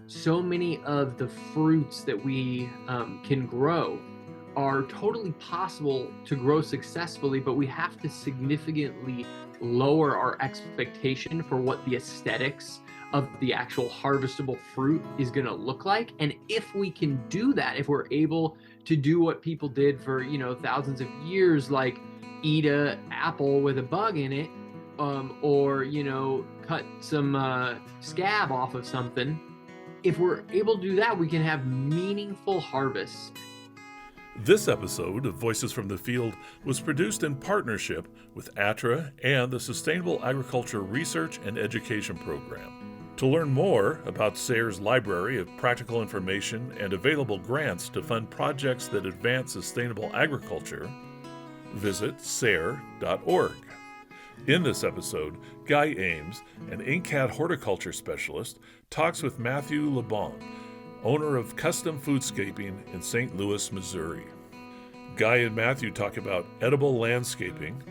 so many of the fruits that we can grow are totally possible to grow successfully, but we have to significantly lower our expectation for what the aesthetics of the actual harvestable fruit is going to look like. And if we can do that, if we're able to do what people did for, thousands of years, like eat a apple with a bug in it, or, cut some scab off of something, if we're able to do that, we can have meaningful harvests. This episode of Voices from the Field was produced in partnership with ATTRA and the Sustainable Agriculture Research and Education Program. To learn more about SARE's library of practical information and available grants to fund projects that advance sustainable agriculture, visit SARE.org. In this episode, Guy Ames, an NCAT horticulture specialist, talks with Matthew Lebon, owner of Custom Foodscaping in St. Louis, Missouri. Guy and Matthew talk about edible landscaping,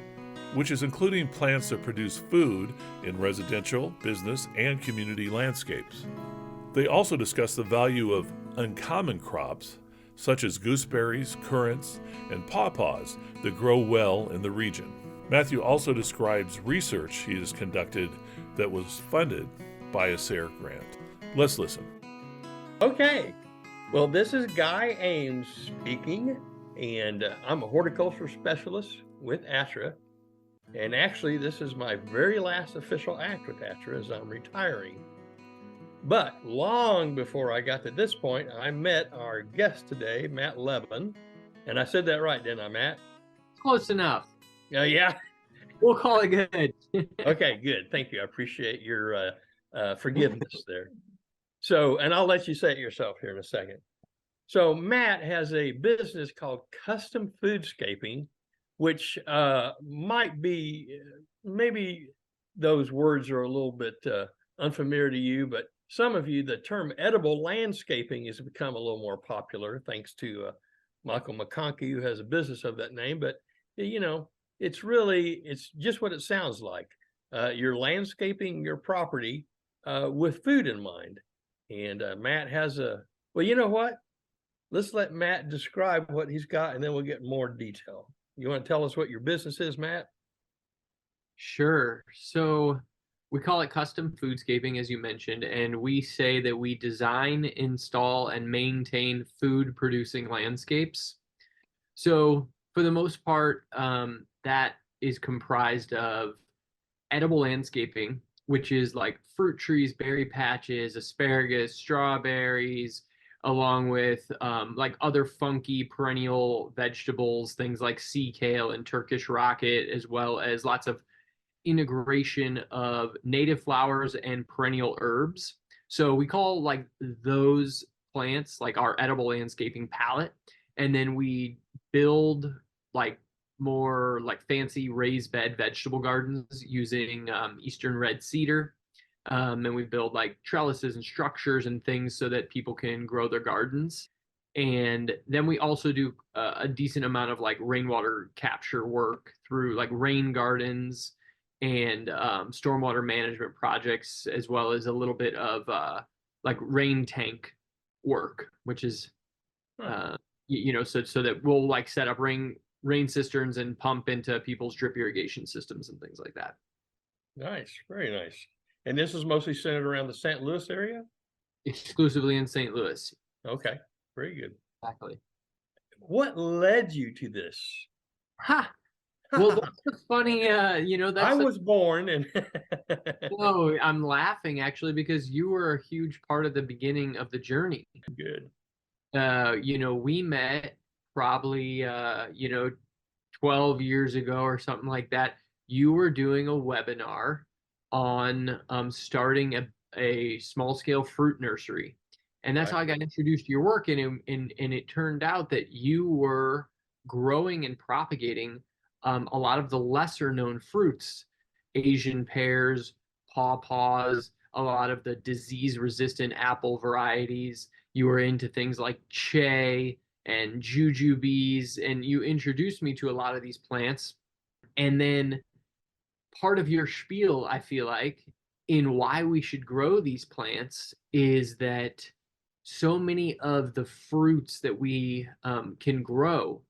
which is including plants that produce food in residential, business, and community landscapes. They also discuss the value of uncommon crops, such as gooseberries, currants, and pawpaws that grow well in the region. Matthew also describes research he has conducted that was funded by a SARE grant. Let's listen. Okay, well, this is Guy Ames speaking, and I'm a horticulture specialist with ATTRA. And actually, this is my very last official act with ATTRA as I'm retiring. But long before I got to this point, I met our guest today, Matt Lebon. And I said that right, didn't I, Matt? Close enough. Yeah. We'll call it good. Okay, good. Thank you. I appreciate your forgiveness there. So, and I'll let you say it yourself here in a second. So Matt has a business called Custom Foodscaping, which might be, maybe those words are a little bit unfamiliar to you, but some of you, the term edible landscaping has become a little more popular thanks to Michael McConkey, who has a business of that name. But, it's just what it sounds like. You're landscaping your property with food in mind. And Matt has well, you know what? Let's let Matt describe what he's got, and then we'll get more detail. You want to tell us what your business is, Matt? Sure. So we call it Custom Foodscaping, as you mentioned, and we say that we design, install, and maintain food-producing landscapes. So for the most part, that is comprised of edible landscaping, which is like fruit trees, berry patches, asparagus, strawberries, along with like other funky perennial vegetables, things like sea kale and Turkish rocket, as well as lots of integration of native flowers and perennial herbs. So we call like those plants like our edible landscaping palette. And then we build like more like fancy raised bed vegetable gardens using Eastern red cedar. And we build like trellises and structures and things so that people can grow their gardens. And then we also do a decent amount of like rainwater capture work through like rain gardens and stormwater management projects, as well as a little bit of like rain tank work, which is, so that we'll like set up rain cisterns and pump into people's drip irrigation systems and things like that. Nice, very nice. And this is mostly centered around the St. Louis area? Exclusively in St. Louis. Okay, very good. Exactly. What led you to this? Ha! Well, that's a funny, that's I was born and no, I'm laughing actually because you were a huge part of the beginning of the journey. Good. We met probably 12 years ago or something like that. You were doing a webinar on starting a small scale fruit nursery. And that's how I got introduced to your work. And it turned out that you were growing and propagating a lot of the lesser known fruits, Asian pears, pawpaws, a lot of the disease resistant apple varieties. You were into things like che and jujubes, and you introduced me to a lot of these plants. And then part of your spiel, I feel like, in why we should grow these plants is that so many of the fruits that we can grow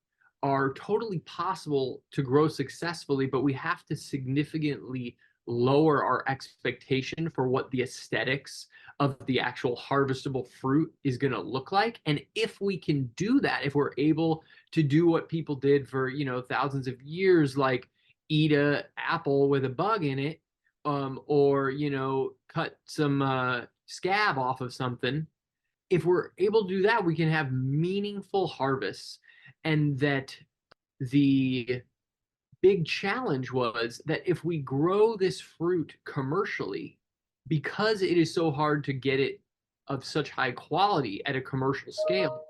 are totally possible to grow successfully, but we have to significantly lower our expectation for what the aesthetics of the actual harvestable fruit is going to look like. And if we can do that, if we're able to do what people did for, thousands of years, like eat a apple with a bug in it, or cut some scab off of something. If we're able to do that, we can have meaningful harvests. And that the big challenge was that if we grow this fruit commercially, because it is so hard to get it of such high quality at a commercial scale,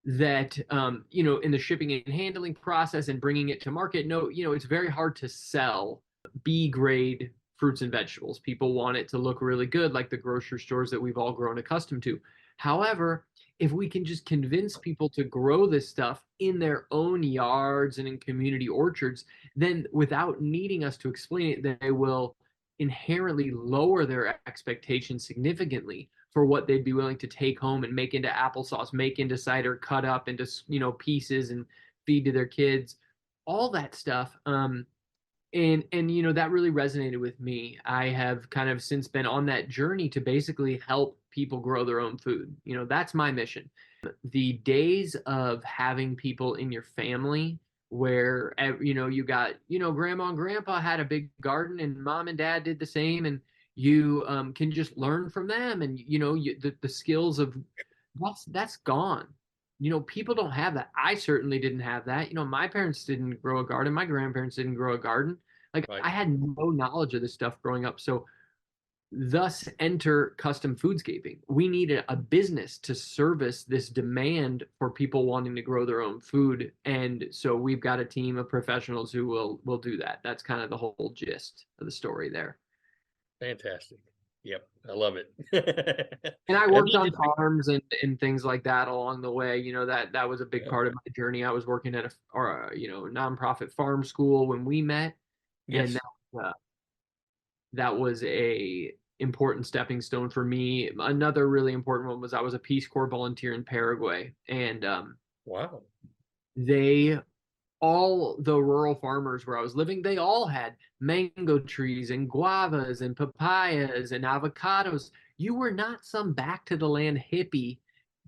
that in the shipping and handling process and bringing it to market, it's very hard to sell B grade fruits and vegetables. People want it to look really good, like the grocery stores that we've all grown accustomed to. However, if we can just convince people to grow this stuff in their own yards and in community orchards, then without needing us to explain it, they will inherently lower their expectations significantly for what they'd be willing to take home and make into applesauce, make into cider, cut up into pieces and feed to their kids, all that stuff. And that really resonated with me. I have kind of since been on that journey to basically help people grow their own food. That's my mission. The days of having people in your family where you got grandma and grandpa had a big garden and mom and dad did the same, and you can just learn from them, and the skills of that's gone. People don't have that. I certainly didn't have that. My parents didn't grow a garden. My grandparents didn't grow a garden. Like, Right. I had no knowledge of this stuff growing up. So thus enter custom foodscaping. We need a business to service this demand for people wanting to grow their own food. And so we've got a team of professionals who will do that. That's kind of the whole gist of the story there. Fantastic. Yep. I love it. And I And worked then on farms and things like that along the way. That was a big yeah. part of my journey. I was working at a nonprofit farm school when we met, and Yes. that was a important stepping stone for me. Another really important one was I was a Peace Corps volunteer in Paraguay, and Wow. they all the rural farmers where I was living, they all had mango trees and guavas and papayas and avocados. You were not some back to the land hippie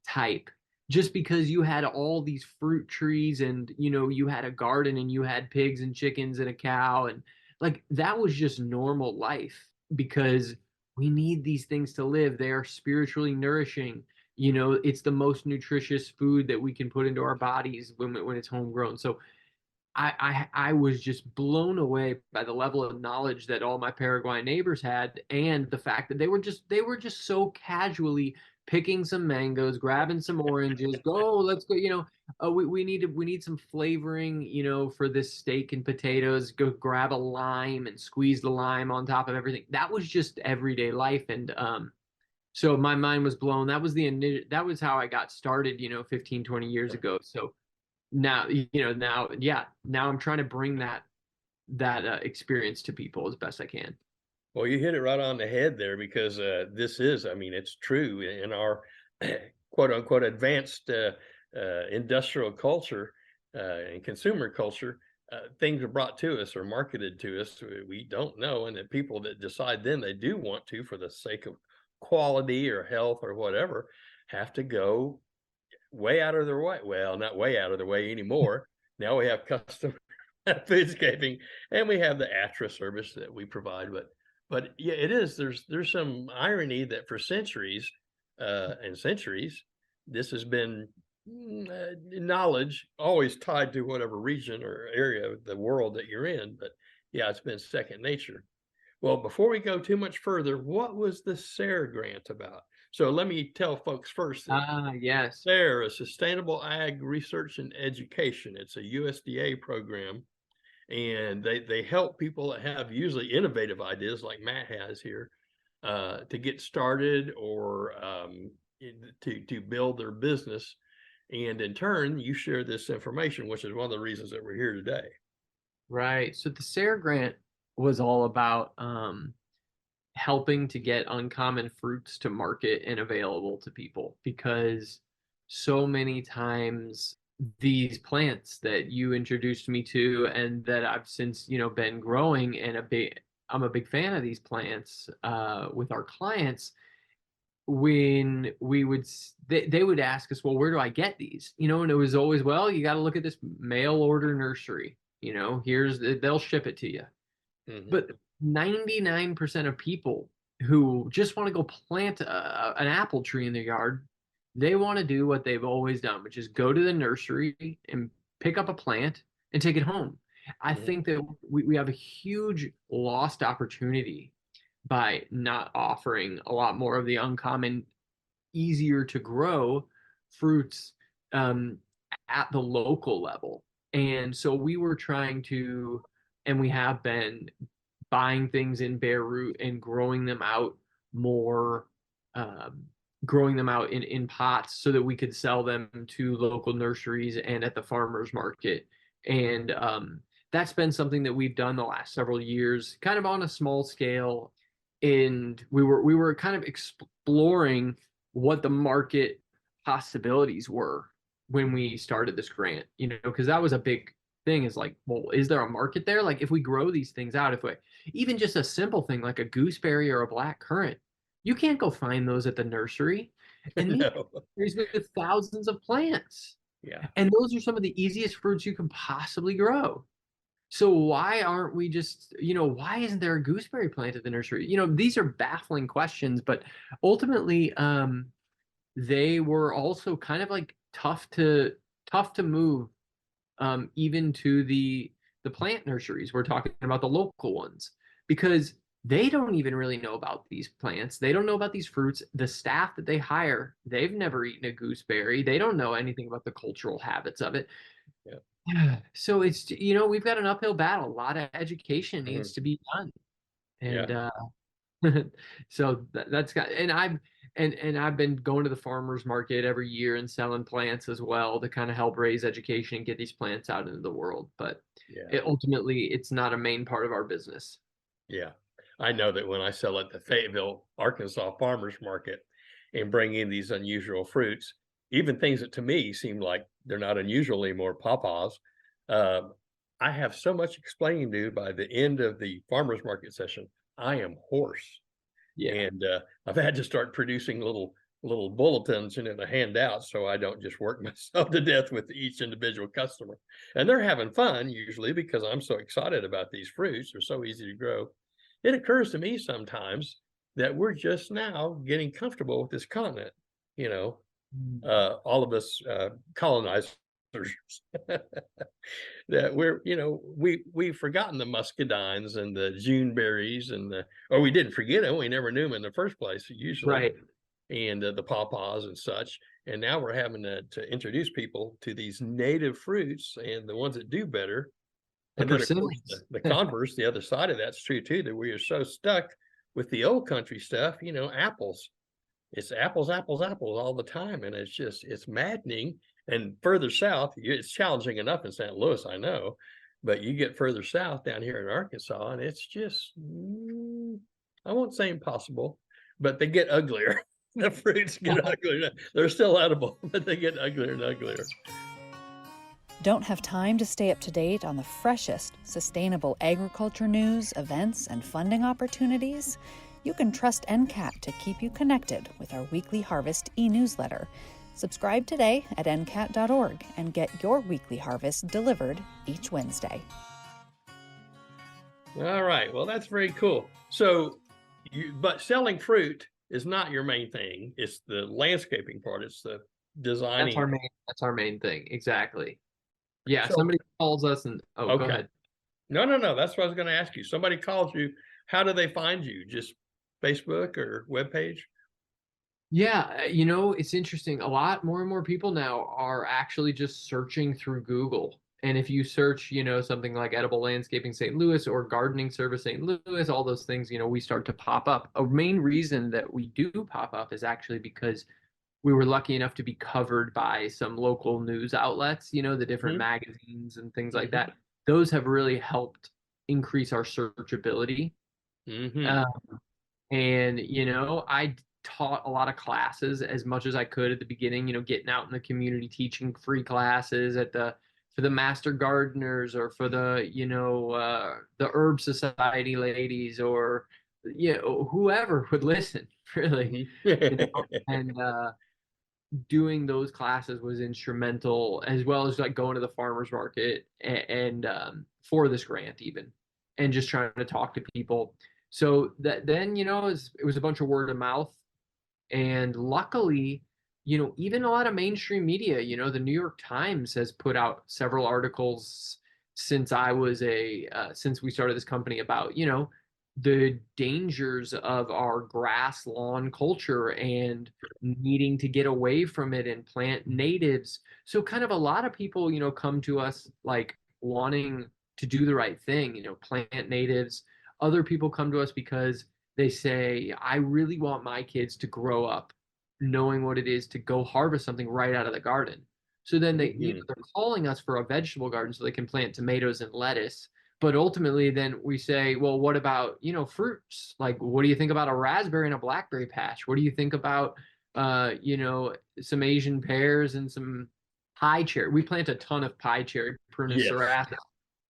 type just because you had all these fruit trees and you had a garden and you had pigs and chickens and a cow, and like that was just normal life because we need these things to live. They are spiritually nourishing. It's the most nutritious food that we can put into our bodies when it's homegrown. So I was just blown away by the level of knowledge that all my Paraguayan neighbors had, and the fact that they were just so casually picking some mangoes, grabbing some oranges, let's go. We need some flavoring, for this steak and potatoes. Go grab a lime and squeeze the lime on top of everything. That was just everyday life, and so my mind was blown. That was how I got started, 15, 20 years ago. So now I'm trying to bring that experience to people as best I can. Well, you hit it right on the head there because this is, I mean, it's true in our quote unquote advanced industrial culture and consumer culture. Things are brought to us or marketed to us. We don't know. And the people that decide then they do want to, for the sake of quality or health or whatever, have to go way out of their way. Well, not way out of their way anymore. Now we have custom foodscaping and we have the ATTRA service that we provide. But yeah, it is. There's some irony that for centuries and centuries, this has been knowledge always tied to whatever region or area of the world that you're in. But yeah, it's been second nature. Well, before we go too much further, what was the SARE grant about? So let me tell folks first that Yes. SARE is Sustainable Ag Research and Education. It's a USDA program, and they help people that have usually innovative ideas like Matt has here to get started or to build their business. And in turn, you share this information, which is one of the reasons that we're here today. Right. So the SARE grant was all about helping to get uncommon fruits to market and available to people, because so many times these plants that you introduced me to and that I've since, been growing, and I'm a big fan of these plants with our clients. When they would ask us, well, where do I get these? And it was always, well, you got to look at this mail order nursery. They'll ship it to you. Mhm. But 99% of people who just want to go plant an apple tree in their yard, they want to do what they've always done, which is go to the nursery and pick up a plant and take it home. I Mhm. think that we have a huge lost opportunity by not offering a lot more of the uncommon, easier to grow fruits um, at the local level. And so we were trying to, and we have been buying things in bare root and growing them out more, um, growing them out in pots so that we could sell them to local nurseries and at the farmers market. And that's been something that we've done the last several years, kind of on a small scale. And we were kind of exploring what the market possibilities were when we started this grant, because that was a big thing, is like, well, is there a market there? Like, if we grow these things out, if we even just a simple thing like a gooseberry or a black currant, you can't go find those at the nursery. And these No. nurseries with thousands of plants. Yeah. And those are some of the easiest fruits you can possibly grow. So why aren't we just, why isn't there a gooseberry plant at the nursery? These are baffling questions, but ultimately, they were also kind of like tough to move, even to the plant nurseries. We're talking about the local ones, because they don't even really know about these plants. They don't know about these fruits. The staff that they hire, they've never eaten a gooseberry. They don't know anything about the cultural habits of it. Yeah. So it's, we've got an uphill battle. A lot of education Mhm. needs to be done. Yeah. And so that's got, and I've been going to the farmers market every year and selling plants as well to kind of help raise education and get these plants out into the world. But Yeah. ultimately, it's not a main part of our business. Yeah. I know that when I sell at the Fayetteville, Arkansas farmers market and bring in these unusual fruits, even things that to me seem like they're not unusual anymore, pawpaws, um, I have so much explaining to do by the end of the farmers market session. I am hoarse. Yeah, And I've had to start producing little bulletins, to hand out, so I don't just work myself to death with each individual customer. And they're having fun usually because I'm so excited about these fruits. They're so easy to grow. It occurs to me sometimes that we're just now getting comfortable with this continent. You know, all of us colonizers that we've forgotten the muscadines and the June berries or we didn't forget them, we never knew them in the first place usually, right. and the pawpaws and such. And now we're having to introduce people to these native fruits and the ones that do better. The And then of course persimmons. the converse, the other side of that's true too, that we are so stuck with the old country stuff, apples. It's apples, apples, apples all the time, and it's maddening. And further south, it's challenging enough in St. Louis, I know, but you get further south down here in Arkansas, and it's just, I won't say impossible, but they get uglier. The fruits get uglier. They're still edible, but they get uglier and uglier. Don't have time to stay up to date on the freshest sustainable agriculture news, events, and funding opportunities? You can trust NCAT to keep you connected with our weekly harvest e-newsletter. Subscribe today at ncat.org and get your weekly harvest delivered each Wednesday. All right. Well, that's very cool. So, but selling fruit is not your main thing. It's the landscaping part. It's the designing. That's our main thing. Exactly. Yeah. So, Somebody calls us and, go okay. ahead. No. That's what I was going to ask you. Somebody calls you. How do they find you? Just Facebook or webpage? Yeah, it's interesting. A lot more and more people now are actually just searching through Google. And if you search, something like Edible Landscaping St. Louis or Gardening Service St. Louis, all those things, we start to pop up. A main reason that we do pop up is actually because we were lucky enough to be covered by some local news outlets, the different magazines and things like that. Those have really helped increase our searchability. And, I taught a lot of classes as much as I could at the beginning, getting out in the community, teaching free classes for the master gardeners, or for the herb society ladies, or, whoever would listen, really, and, doing those classes was instrumental, as well as like going to the farmers market and for this grant even, and just trying to talk to people. So that then, it was a bunch of word of mouth. And luckily, even a lot of mainstream media, the New York Times has put out several articles since since we started this company about, the dangers of our grass lawn culture and needing to get away from it and plant natives. So kind of a lot of people, come to us like wanting to do the right thing, plant natives. Other people come to us because they say, I really want my kids to grow up knowing what it is to go harvest something right out of the garden. So then they're calling us for a vegetable garden so they can plant tomatoes and lettuce. But ultimately, then we say, well, what about, fruits? Like, what do you think about a raspberry and a blackberry patch? What do you think about, some Asian pears and some pie cherry? We plant a ton of pie cherry, Prunus serratus.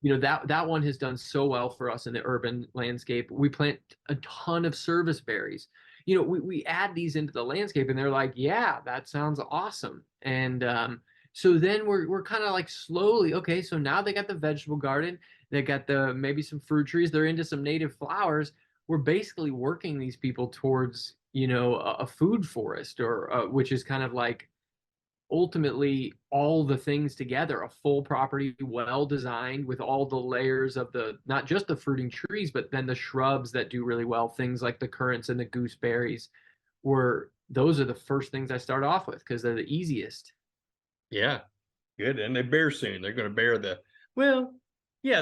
That one has done so well for us in the urban landscape. We plant a ton of service berries. We add these into the landscape, and they're like, yeah, that sounds awesome. And so then we're kind of like slowly, okay, so now they got the vegetable garden, they got maybe some fruit trees, they're into some native flowers. We're basically working these people towards, a food forest, or which is kind of like ultimately all the things together, a full property, well designed, with all the layers of not just the fruiting trees, but then the shrubs that do really well, things like the currants and the gooseberries. Those are the first things I start off with because they're the easiest. Yeah, good. And they bear soon. They're going to bear the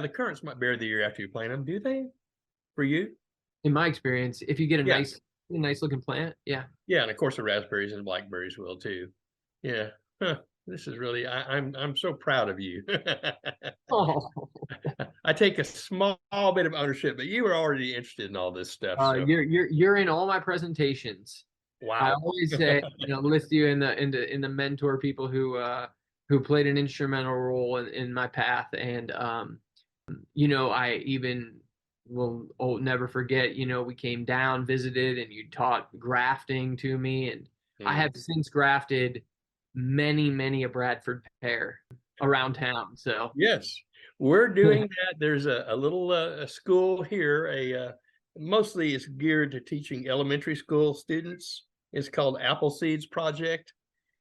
currants might bear the year after you plant them. Do they? For you? In my experience, if you get a nice looking plant, yeah. Yeah, and of course the raspberries and blackberries will too. Yeah. Huh. This is really, I'm so proud of you. Oh. I take a small bit of ownership, but you were already interested in all this stuff. So. You're in all my presentations. Wow. I always say, list you in the mentor people who played an instrumental role in my path. And I even will never forget, we came down, visited, and you taught grafting to me. And I have since grafted many a Bradford pear around town. So yes, we're doing that. There's a little a school here, mostly it's geared to teaching elementary school students. It's called Apple Seeds Project.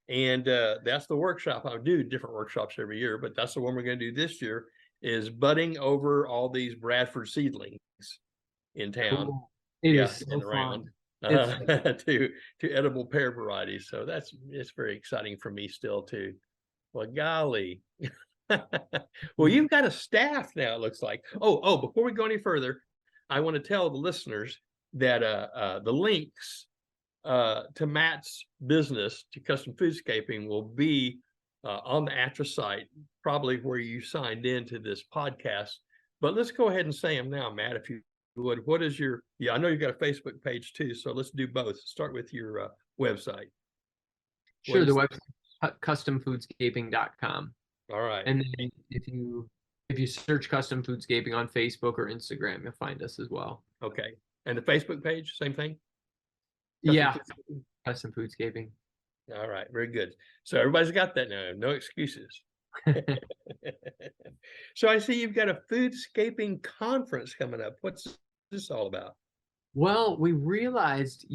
And that's the workshop. I do different workshops every year, but that's the one we're going to do this year, is budding over all these Bradford seedlings in town. Cool. It is so around. fun. To edible pear varieties. So it's very exciting for me still too. Well, golly. Well, you've got a staff now, it looks like. Oh, before we go any further, I want to tell the listeners that the links to Matt's business, to Custom Foodscaping, will be on the ATTRA site, probably where you signed into this podcast. But let's go ahead and say them now, Matt, if you would. What is I know you've got a Facebook page too, so let's do both. Start with your website. Sure, the website, customfoodscaping.com. All right. And then if you search Custom Foodscaping on Facebook or Instagram, you'll find us as well. Okay. And the Facebook page, same thing? Custom Foodscaping. All right, very good. So everybody's got that now. No excuses. So I see you've got a foodscaping conference coming up. What's this all about? Well, we realized,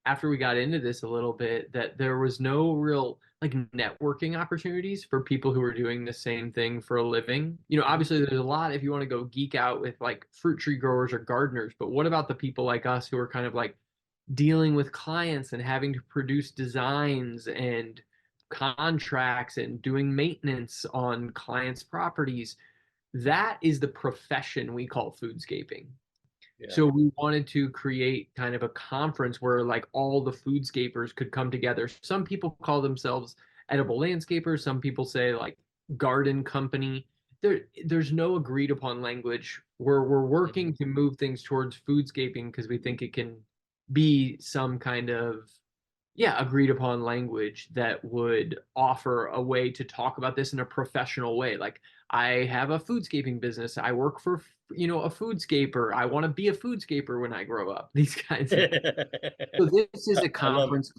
after we got into this a little bit, that there was no real like networking opportunities for people who are doing the same thing for a living. Obviously there's a lot if you want to go geek out with like fruit tree growers or gardeners, but what about the people like us who are kind of like dealing with clients and having to produce designs and contracts and doing maintenance on clients' properties? That is the profession we call foodscaping. Yeah. So we wanted to create kind of a conference where like all the foodscapers could come together. Some people call themselves edible landscapers. Some people say like garden company. there's no agreed upon language. We're working to move things towards foodscaping because we think it can be some kind of, yeah, agreed upon language that would offer a way to talk about this in a professional way. Like, I have a foodscaping business. I work for, a foodscaper. I want to be a foodscaper when I grow up. These kinds of things. So this is a I love it. conference.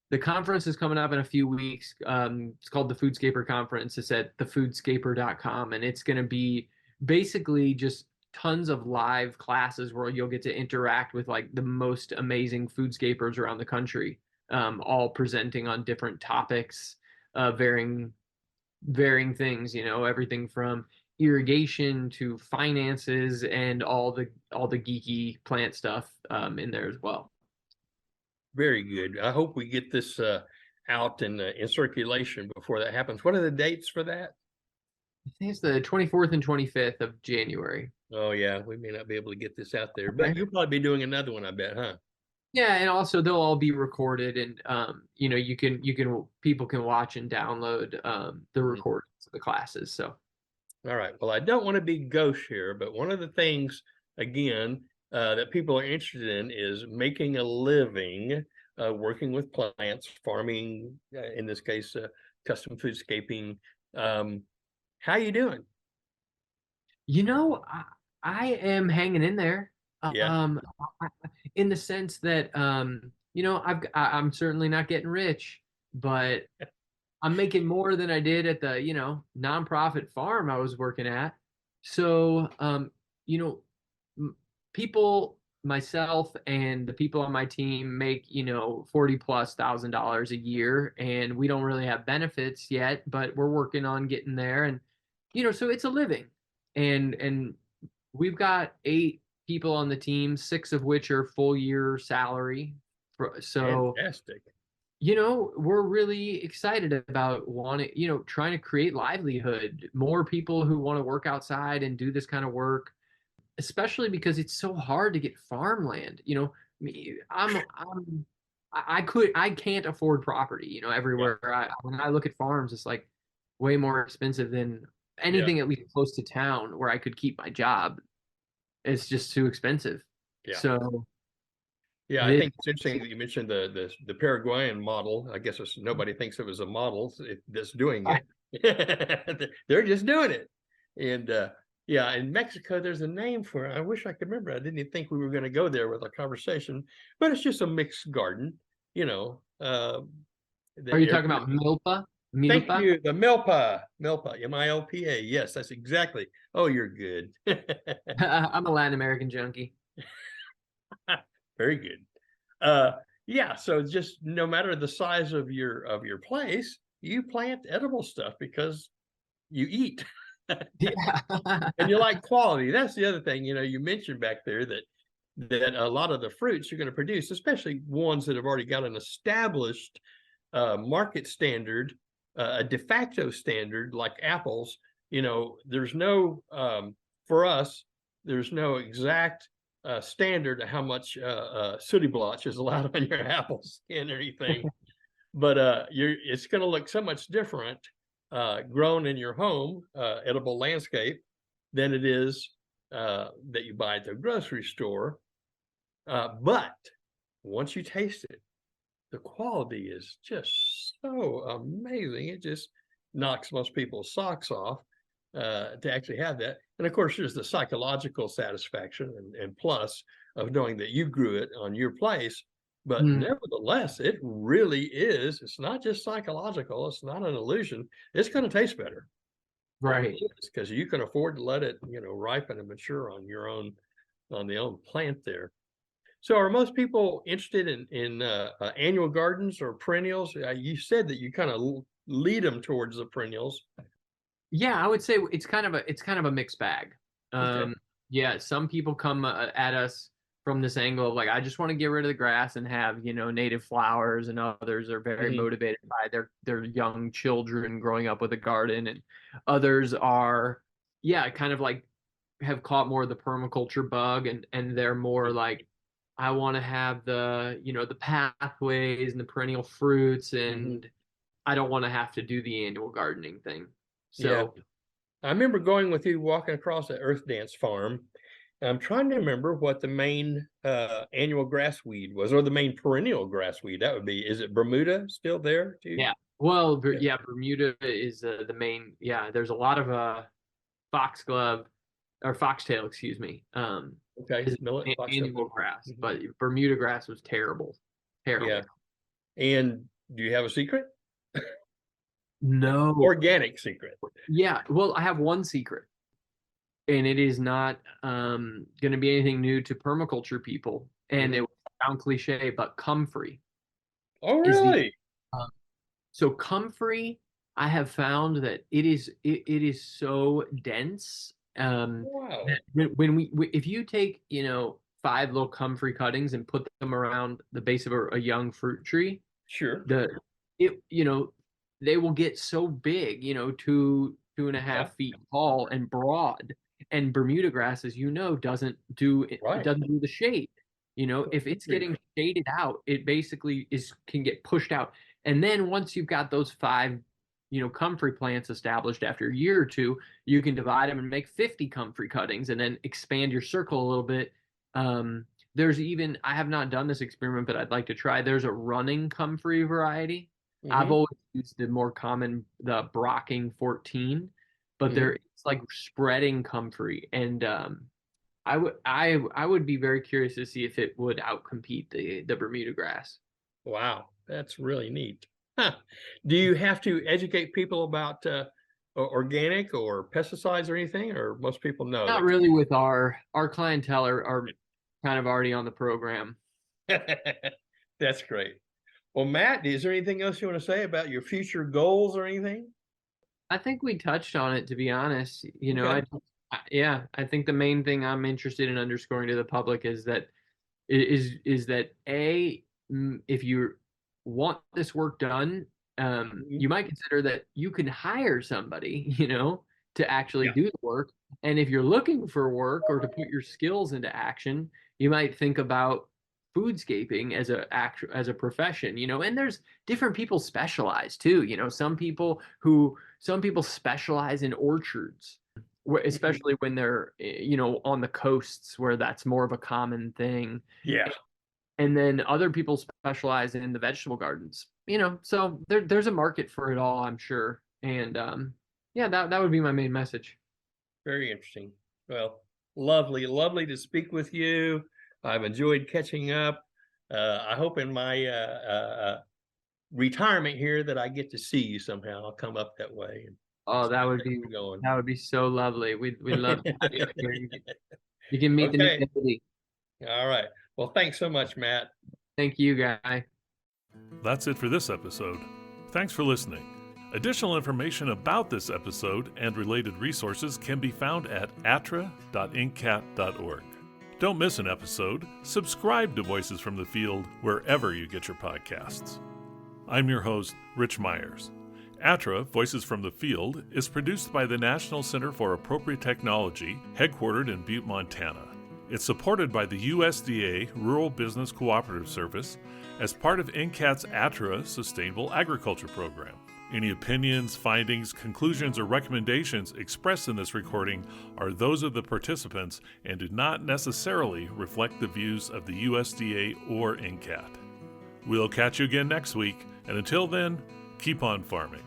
The conference is coming up in a few weeks. It's called the Foodscaper Conference. It's at thefoodscaper.com, and it's going to be basically just tons of live classes where you'll get to interact with like the most amazing foodscapers around the country, all presenting on different topics, varying things. Everything from irrigation to finances and all the geeky plant stuff in there as well. Very good. I hope we get this out in circulation before that happens. What are the dates for that? I think it's the 24th and 25th of January. Oh yeah, we may not be able to get this out there, but you'll probably be doing another one, I bet, huh? Yeah, and also they'll all be recorded, and people can watch and download the recordings of the classes. So, all right. Well, I don't want to be gauche here, but one of the things, again, that people are interested in is making a living working with plants, farming, in this case, custom foodscaping. How you doing? I am hanging in there. Yeah. In the sense that I'm certainly not getting rich, but I'm making more than I did at the nonprofit farm I was working at. So people, myself and the people on my team make $40,000+ a year, and we don't really have benefits yet, but we're working on getting there. And so it's a living, and we've got 8 people on the team, 6 of which are full year salary. So fantastic. We're really excited about trying to create livelihood, more people who want to work outside and do this kind of work, especially because it's so hard to get farmland. I can't afford property, everywhere. When I look at farms, it's like way more expensive than anything at least close to town where I could keep my job. It's just too expensive. Yeah. So yeah, I think it's interesting that you mentioned the Paraguayan model. I guess nobody thinks it was a model that's doing it. They're just doing it. And yeah, in Mexico, there's a name for it. I wish I could remember. I didn't even think we were going to go there with our conversation, but it's just a mixed garden, Are you talking about milpa? Thank you. The milpa, MILPA. Yes, that's exactly. Oh, you're good. I'm a Latin American junkie. Very good. Yeah, so just no matter the size of your place, you plant edible stuff because you eat. Yeah. And you like quality. That's the other thing. You mentioned back there that a lot of the fruits you're going to produce, especially ones that have already got an established market standard, a de facto standard like apples, there's no for us, there's no exact standard of how much sooty blotch is allowed on your apple skin or anything. But it's going to look so much different grown in your home edible landscape than it is that you buy at the grocery store. But once you taste it, the quality is just so amazing. It just knocks most people's socks off to actually have that. And of course, there's the psychological satisfaction and plus of knowing that you grew it on your place. But nevertheless, it really is. It's not just psychological. It's not an illusion. It's going to taste better. Right. Because you can afford to let it, ripen and mature on the own plant there. So are most people interested in annual gardens or perennials? You said that you kind of lead them towards the perennials. Yeah, I would say it's kind of a mixed bag. Okay. Yeah, some people come at us from this angle of like, I just want to get rid of the grass and have, native flowers, and others are very motivated by their young children growing up with a garden, and others are, kind of like have caught more of the permaculture bug, and they're more like, I want to have the, the pathways and the perennial fruits, and I don't want to have to do the annual gardening thing. So I remember going with you walking across the Earth Dance farm. I'm trying to remember what the main annual grassweed was, or the main perennial grassweed. That would be, is it Bermuda still there too? Yeah. Well, Yeah. yeah, Bermuda is the main. Yeah, there's a lot of foxglove or foxtail, excuse me. Okay, Is millet, foxtail. annual grass, Mhm. but Bermuda grass was terrible, terrible. Yeah. And do you have a secret? No. Organic secret. Yeah. Well, I have one secret, and it is not going to be anything new to permaculture people. And it will sound cliche, but comfrey Oh, is the really? so comfrey. I have found that it is so dense. Wow. That when if you take 5 little comfrey cuttings and put them around the base of a young fruit tree, Sure. they will get so big, 2.5 Yeah. feet tall and broad. And Bermuda grass, as you know, doesn't do it Right. doesn't do the shade. If it's getting shaded out, it basically can get pushed out. And then once you've got those 5 comfrey plants established after a year or two, you can divide them and make 50 comfrey cuttings and then expand your circle a little bit. There's even, I have not done this experiment, but I'd like to try. There's a running comfrey variety. I've always used the more common, the Brocking 14, but it's like spreading comfrey. And I would be very curious to see if it would outcompete the Bermuda grass. Wow, that's really neat. Huh. Do you have to educate people about organic or pesticides or anything, or most people know? Not really with our clientele are kind of already on the program. That's great. Well, Matt, is there anything else you want to say about your future goals or anything? I think we touched on it, to be honest. Okay. I think the main thing I'm interested in underscoring to the public is that if you want this work done, you might consider that you can hire somebody, to actually do the work. And if you're looking for work or to put your skills into action, you might think about foodscaping as a profession, and there's different people specialize too. Some people specialize in orchards, especially when they're on the coasts where that's more of a common thing. Yeah. And then other people specialize in the vegetable gardens, so there's a market for it all, I'm sure. And that would be my main message. Very interesting. Well, lovely to speak with you. I've enjoyed catching up. I hope in my retirement here that I get to see you somehow. I'll come up that way. Oh, that would be so lovely. We'd love to have you here. You can meet the new deputy. All right. Well, thanks so much, Matt. Thank you, Guy. That's it for this episode. Thanks for listening. Additional information about this episode and related resources can be found at attra.ncat.org. Don't miss an episode. Subscribe to Voices from the Field wherever you get your podcasts. I'm your host, Rich Myers. ATTRA, Voices from the Field, is produced by the National Center for Appropriate Technology, headquartered in Butte, Montana. It's supported by the USDA Rural Business Cooperative Service as part of NCAT's ATTRA Sustainable Agriculture Program. Any opinions, findings, conclusions, or recommendations expressed in this recording are those of the participants and do not necessarily reflect the views of the USDA or NCAT. We'll catch you again next week, and until then, keep on farming.